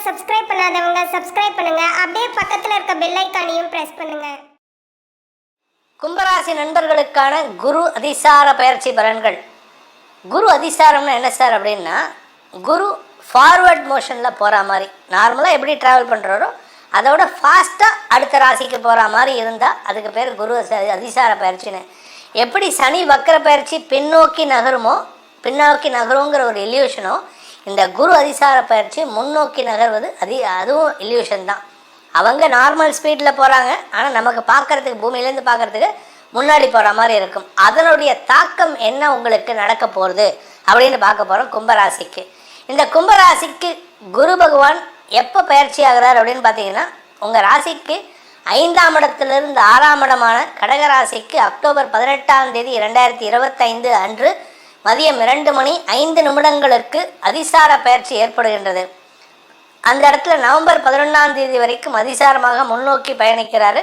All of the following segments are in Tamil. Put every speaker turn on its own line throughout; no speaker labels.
சப்ஸ்கிரைப் பண்ணாதவங்க சப்ஸ்கிரைப் பண்ணுங்க. அப்படியே பக்கத்துல இருக்க பெல் ஐகானையும் பிரஸ் பண்ணுங்க.
கும்பராசி நண்பர்களுக்கான குரு அதிசார பயிற்சி பலன்கள். குரு அதிசாரம்னா என்ன சார் அப்படின்னா, குரு ஃபார்வர்ட் மோஷனில் போகிற மாதிரி, நார்மலாக எப்படி ட்ராவல் பண்ணுறாரோ அதோட ஃபாஸ்ட்டாக அடுத்த ராசிக்கு போகிற மாதிரி இருந்தால் அதுக்கு பேர் குரு அதிசார பயிற்சின்னு. எப்படி சனி வக்கர பயிற்சி பின்னோக்கி நகருங்கிற ஒரு இல்யூஷனோ, இந்த குரு அதிசார பயிற்சி முன்னோக்கி நகர்வது அதுவும் இல்யூஷன் தான். அவங்க நார்மல் ஸ்பீடில் போகிறாங்க, ஆனால் நமக்கு பார்க்குறதுக்கு பூமியிலேருந்து பார்க்குறதுக்கு முன்னாடி போகிற மாதிரி இருக்கும். அதனுடைய தாக்கம் என்ன உங்களுக்கு நடக்க போகிறது அப்படின்னு பார்க்க போகிறோம் கும்பராசிக்கு. இந்த கும்பராசிக்கு குரு பகவான் எப்போ பயிற்சி ஆகிறார் அப்படின்னு பார்த்தீங்கன்னா, உங்கள் ராசிக்கு 5ஆம் இடத்திலிருந்து 6ஆம் இடமான கடகராசிக்கு அக்டோபர் 18ஆம் தேதி 2025 அன்று மதியம் 2:05 அதிசார பயிற்சி ஏற்படுகின்றது. அந்த இடத்துல நவம்பர் 11ஆம் தேதி வரைக்கும் அதிசாரமாக முன்னோக்கி பயணிக்கிறாரு.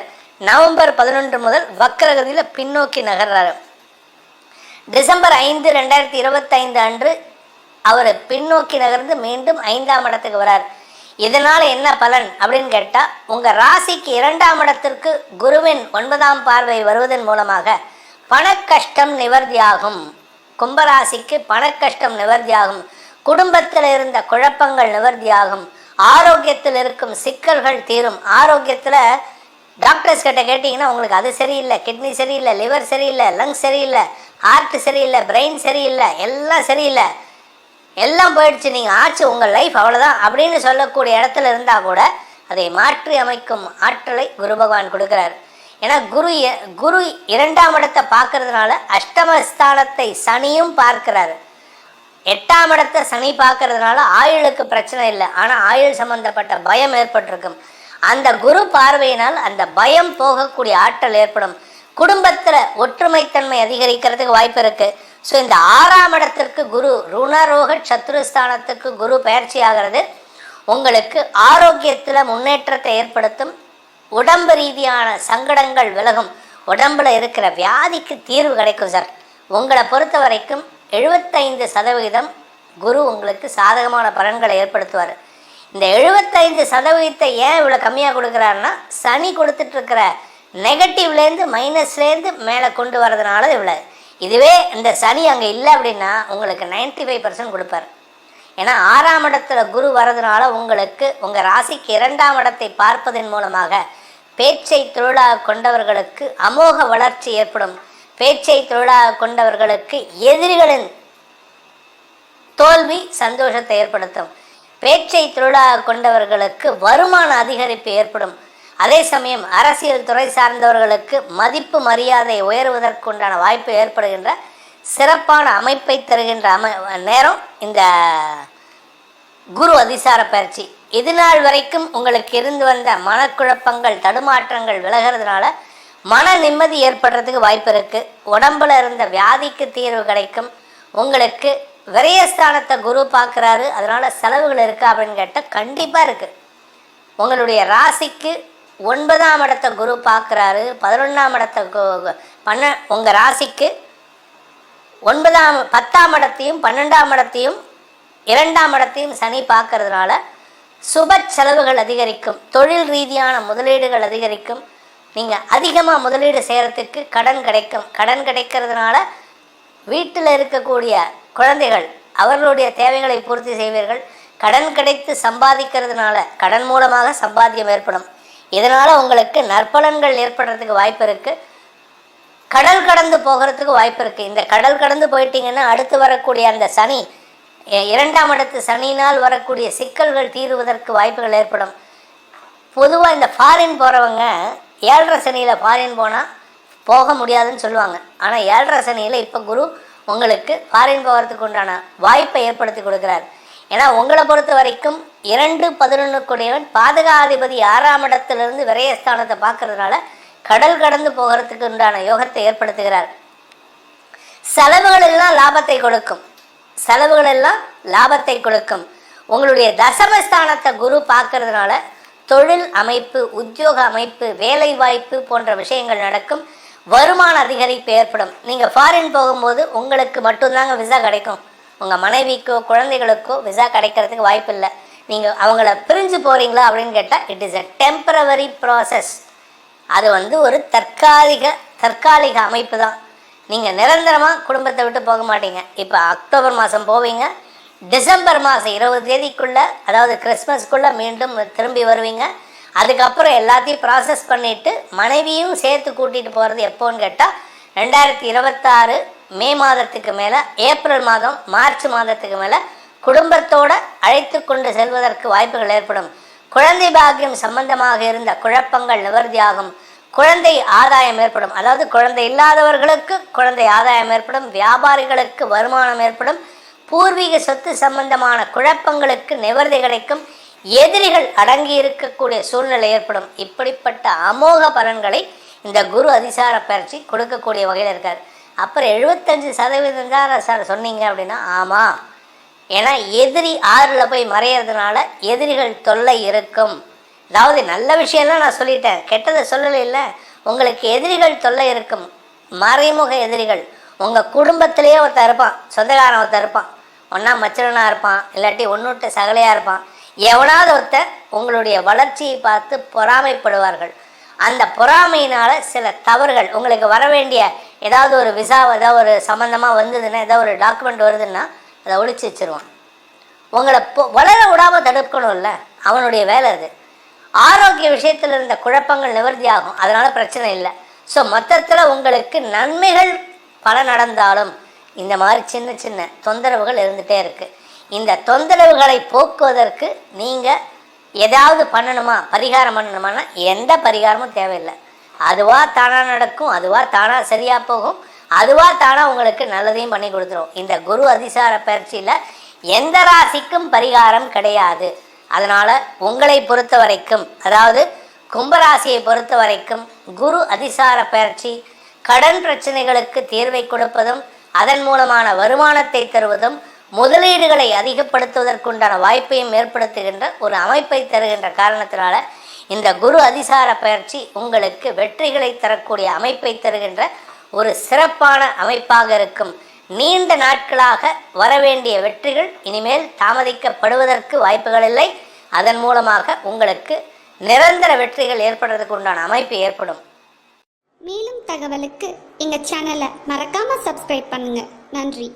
நவம்பர் 11 முதல் வக்கரகதியில் பின்னோக்கி நகர்றாரு. டிசம்பர் 5, 2025 அன்று அவர் பின்னோக்கி நகர்ந்து மீண்டும் 5ஆம் இடத்துக்கு வரார். இதனால் என்ன பலன் அப்படின்னு கேட்டால், உங்கள் ராசிக்கு 2ஆம் இடத்திற்கு குருவின் 9ஆம் பார்வை வருவதன் மூலமாக பணக்கஷ்டம் நிவர்த்தியாகும். கும்பராசிக்கு பணக்கஷ்டம் நிவர்த்தியாகும். குடும்பத்தில் இருந்த குழப்பங்கள் நிவர்த்தியாகும். ஆரோக்கியத்தில் இருக்கும் சிக்கல்கள் தீரும். ஆரோக்கியத்தில் டாக்டர்ஸ் கிட்ட கேட்டிங்கன்னா உங்களுக்கு அது சரியில்லை, கிட்னி சரியில்லை, லிவர் சரியில்லை, லங்ஸ் சரியில்லை, ஹார்ட் சரியில்லை, பிரெயின் சரியில்லை, எல்லாம் சரியில்லை, எல்லாம் போயிடுச்சு, நீங்கள் ஆச்சு, உங்கள் லைஃப் அவ்வளோதான் அப்படின்னு சொல்லக்கூடிய இடத்துல இருந்தால் கூட அதை மாற்றி அமைக்கும் ஆற்றலை குரு பகவான் கொடுக்குறாரு. ஏன்னா குரு 2ஆம் இடத்தை பார்க்கறதுனால அஷ்டமஸ்தானத்தை சனியும் பார்க்கிறாரு. 8ஆம் இடத்தை சனி பார்க்கறதுனால ஆயுளுக்கு பிரச்சனை இல்லை, ஆனால் ஆயுள் சம்பந்தப்பட்ட பயம் ஏற்பட்டிருக்கும். அந்த குரு பார்வையினால் அந்த பயம் போகக்கூடிய ஆற்றல் ஏற்படும். குடும்பத்தில் ஒற்றுமைத்தன்மை அதிகரிக்கிறதுக்கு வாய்ப்பு இருக்குது. ஸோ இந்த 6ஆம் இடத்திற்கு குரு ருணரோக சத்துருஸ்தானத்துக்கு குரு பயிற்சி ஆகிறது. உங்களுக்கு ஆரோக்கியத்தில் முன்னேற்றத்தை ஏற்படுத்தும். உடம்பு ரீதியான சங்கடங்கள் விலகும். உடம்பில் இருக்கிற வியாதிக்கு தீர்வு கிடைக்கும் சார். உங்களை பொறுத்த வரைக்கும் 75% குரு உங்களுக்கு சாதகமான பலன்களை ஏற்படுத்துவார். இந்த 75% ஏன் இவ்வளோ கம்மியாக கொடுக்குறாருன்னா, சனி கொடுத்துட்ருக்கிற நெகட்டிவ்லேருந்து மைனஸ்லேருந்து மேலே கொண்டு வரதுனால இவ்வளோ. இதுவே இந்த சனி அங்கே இல்லை அப்படின்னா உங்களுக்கு 95% கொடுப்பார். ஏன்னா 6ஆம் இடத்துல குரு வரதுனால உங்களுக்கு உங்கள் ராசிக்கு 2ஆம் இடத்தை பார்ப்பதன் மூலமாக பேச்சை தொழிலாக கொண்டவர்களுக்கு அமோக வளர்ச்சி ஏற்படும். பேச்சை தொழிலாக கொண்டவர்களுக்கு எதிரிகளின் தோல்வி சந்தோஷத்தை ஏற்படுத்தும். பேச்சை தொழிலாக கொண்டவர்களுக்கு வருமான அதிகரிப்பு ஏற்படும். அதே சமயம் அரசியல் துறை சார்ந்தவர்களுக்கு மதிப்பு மரியாதை உயர்வதற்குண்டான வாய்ப்பு ஏற்படுகின்ற சிறப்பான அமைப்பை தருகின்ற நேரம் இந்த குரு அதிசார பயிற்சி. இது நாள் வரைக்கும் உங்களுக்கு இருந்து வந்த மனக்குழப்பங்கள் தடுமாற்றங்கள் விலகிறதுனால மன நிம்மதி ஏற்படுறதுக்கு வாய்ப்பு இருக்குது. உடம்புல இருந்த வியாதிக்கு தீர்வு கிடைக்கும். உங்களுக்கு விரயஸ்தானத்தை குரு பார்க்குறாரு, அதனால் செலவுகள் இருக்கா அப்படின்னு கேட்டால் கண்டிப்பாக இருக்குது. உங்களுடைய ராசிக்கு 9ஆம் இடத்தை குரு பார்க்குறாரு. 11ஆம் இடத்தை உங்கள் ராசிக்கு 10ஆம் இடத்தையும் 12ஆம் இடத்தையும் 2ஆம் இடத்தையும் சனி பார்க்கறதுனால சுப செலவுகள் அதிகரிக்கும். தொழில் ரீதியான முதலீடுகள் அதிகரிக்கும். நீங்கள் அதிகமாக முதலீடு செய்கிறதுக்கு கடன் கிடைக்கும். கடன் கிடைக்கிறதுனால வீட்டில் இருக்கக்கூடிய குழந்தைகள் அவர்களுடைய தேவைகளை பூர்த்தி செய்வீர்கள். கடன் கிடைத்து சம்பாதிக்கிறதுனால கடன் மூலமாக சம்பாத்தியம் ஏற்படும். இதனால் உங்களுக்கு நற்பலன்கள் ஏற்படுறதுக்கு வாய்ப்பு இருக்குது. கடல் கடந்து போகிறதுக்கு வாய்ப்பு இருக்குது. இந்த கடல் கடந்து போயிட்டீங்கன்னா அடுத்து வரக்கூடிய அந்த சனி 2ஆம் இடத்து சனினால் வரக்கூடிய சிக்கல்கள் தீருவதற்கு வாய்ப்புகள் ஏற்படும். பொதுவாக இந்த ஃபாரின் போகிறவங்க 7.5 சனியில் ஃபாரின் போனால் போக முடியாதுன்னு சொல்லுவாங்க. ஆனால் 7.5 சனியில் இப்போ குரு உங்களுக்கு ஃபாரின் போகிறதுக்கு உண்டான வாய்ப்பை ஏற்படுத்தி கொடுக்குறார். ஏன்னா உங்களை பொறுத்த வரைக்கும் 2-11 கூடியவன் பாதகாதிபதி 6ஆம் இடத்திலிருந்து விரயஸ்தானத்தை பார்க்கறதுனால கடல் கடந்து போகிறதுக்கு உண்டான யோகத்தை ஏற்படுத்துகிறார். செலவுகள் எல்லாம் லாபத்தை கொடுக்கும். உங்களுடைய தசமஸ்தானத்தை குரு பார்க்கறதுனால தொழில் அமைப்பு, உத்தியோக அமைப்பு, வேலை வாய்ப்பு போன்ற விஷயங்கள் நடக்கும். வருமான அதிகரிப்பு ஏற்படும். நீங்கள் ஃபாரின் போகும்போது உங்களுக்கு மட்டும்தாங்க விசா கிடைக்கும். உங்கள் மனைவிக்கோ குழந்தைகளுக்கோ விசா கிடைக்கிறதுக்கு வாய்ப்பு இல்லை. நீங்கள் அவங்கள பிரிஞ்சு போகிறீங்களா அப்படின்னு கேட்டால் it is a temporary process. அது ஒரு தற்காலிக அமைப்பு தான். நீங்கள் நிரந்தரமாக குடும்பத்தை விட்டு போக மாட்டீங்க. இப்போ அக்டோபர் மாதம் போவீங்க, டிசம்பர் மாதம் 20 தேதிக்குள்ளே, அதாவது கிறிஸ்மஸ்க்குள்ளே மீண்டும் திரும்பி வருவீங்க. அதுக்கப்புறம் எல்லாத்தையும் ப்ராசஸ் பண்ணிவிட்டு மனைவியும் சேர்த்து கூட்டிகிட்டு போகிறது எப்போன்னு கேட்டால் 2026 மே மாதத்துக்கு மேலே, ஏப்ரல் மாதம், மார்ச் மாதத்துக்கு மேலே குடும்பத்தோடு அழைத்து கொண்டு செல்வதற்கு வாய்ப்புகள் ஏற்படும். குழந்தை பாக்கியம் சம்பந்தமாக இருந்த குழப்பங்கள் நிவர்த்தியாகும். குழந்தை ஆதாயம் ஏற்படும். அதாவது குழந்தை இல்லாதவர்களுக்கு குழந்தை ஆதாயம் ஏற்படும். வியாபாரிகளுக்கு வருமானம் ஏற்படும். பூர்வீக சொத்து சம்பந்தமான குழப்பங்களுக்கு நிவர்த்தி கிடைக்கும். எதிரிகள் அடங்கி இருக்கக்கூடிய சூழ்நிலை ஏற்படும். இப்படிப்பட்ட அமோக பலன்களை இந்த குரு அதிசார பயிற்சி கொடுக்கக்கூடிய வகையில் இருக்கார். அப்புறம் 75% தான் சார் சொன்னீங்க அப்படின்னா, ஆமாம், ஏன்னா எதிரி 6ல் போய் மறையிறதுனால எதிரிகள் தொல்லை இருக்கும். அதாவது நல்ல விஷயம்லாம் நான் சொல்லிட்டேன், கெட்டதை சொல்லலை. இல்லை, உங்களுக்கு எதிரிகள் தொல்லை இருக்கும். மறைமுக எதிரிகள். உங்கள் குடும்பத்திலேயே ஒருத்தர் இருப்பான், சொந்தக்காரன் ஒருத்தர் இருப்பான், ஒன்றா மச்சனாக இருப்பான், இல்லாட்டி ஒன்றுட்ட சகலையாக இருப்பான். எவனாவது ஒருத்தர் உங்களுடைய வளர்ச்சியை பார்த்து பொறாமைப்படுவார்கள். அந்த பொறாமையினால் சில தவறுகள், உங்களுக்கு வர வேண்டிய ஏதாவது ஒரு விசா, ஏதாவது ஒரு சம்மந்தமாக வந்ததுன்னா, ஏதாவது ஒரு டாக்குமெண்ட் வருதுன்னா அதை ஒழிச்சு வச்சுருவான். உங்களை வளர விடாமல் தடுக்கணும்ல, அவனுடைய வேலை அது. ஆரோக்கிய விஷயத்தில் இருந்த குழப்பங்கள் நிவர்த்தி ஆகும், அதனால் பிரச்சனை இல்லை. ஸோ மொத்தத்தில் உங்களுக்கு நன்மைகள் பல நடந்தாலும் இந்த மாதிரி சின்ன சின்ன தொந்தரவுகள் இருந்துகிட்டே இருக்குது. இந்த தொந்தரவுகளை போக்குவதற்கு நீங்கள் ஏதாவது பண்ணணுமா, பரிகாரம் பண்ணணுமானா எந்த பரிகாரமும் தேவையில்லை. அதுவாக தானாக நடக்கும், அதுவாக தானாக சரியாக போகும், அதுவாக தானாக உங்களுக்கு நல்லதையும் பண்ணி கொடுத்துரும். இந்த குரு அதிசார பயிற்சியில் எந்த ராசிக்கும் பரிகாரம் கிடையாது. அதனால் உங்களை பொறுத்த வரைக்கும், அதாவது கும்பராசியை பொறுத்த வரைக்கும் குரு அதிசார பயிற்சி கடன் பிரச்சனைகளுக்கு தீர்வை கொடுப்பதும், அதன் மூலமான வருமானத்தை தருவதும், முதலீடுகளை அதிகப்படுத்துவதற்குண்டான வாய்ப்பையும் ஏற்படுத்துகின்ற ஒரு அமைப்பை தருகின்ற காரணத்தினால இந்த குரு அதிசார பயிற்சி உங்களுக்கு வெற்றிகளை தரக்கூடிய அமைப்பை தருகின்ற ஒரு சிறப்பான அமைப்பாக இருக்கும். நீண்ட நாட்களாக வரவேண்டிய வெற்றிகள் இனிமேல் தாமதிக்கப்படுவதற்கு வாய்ப்புகள் இல்லை. அதன் மூலமாக உங்களுக்கு நிரந்தர வெற்றிகள் ஏற்படுறதுக்கு உண்டான அமைப்பு ஏற்படும்.
மேலும் தகவலுக்கு எங்கள் சேனலை மறக்காமல் சப்ஸ்கிரைப் பண்ணுங்கள். நன்றி.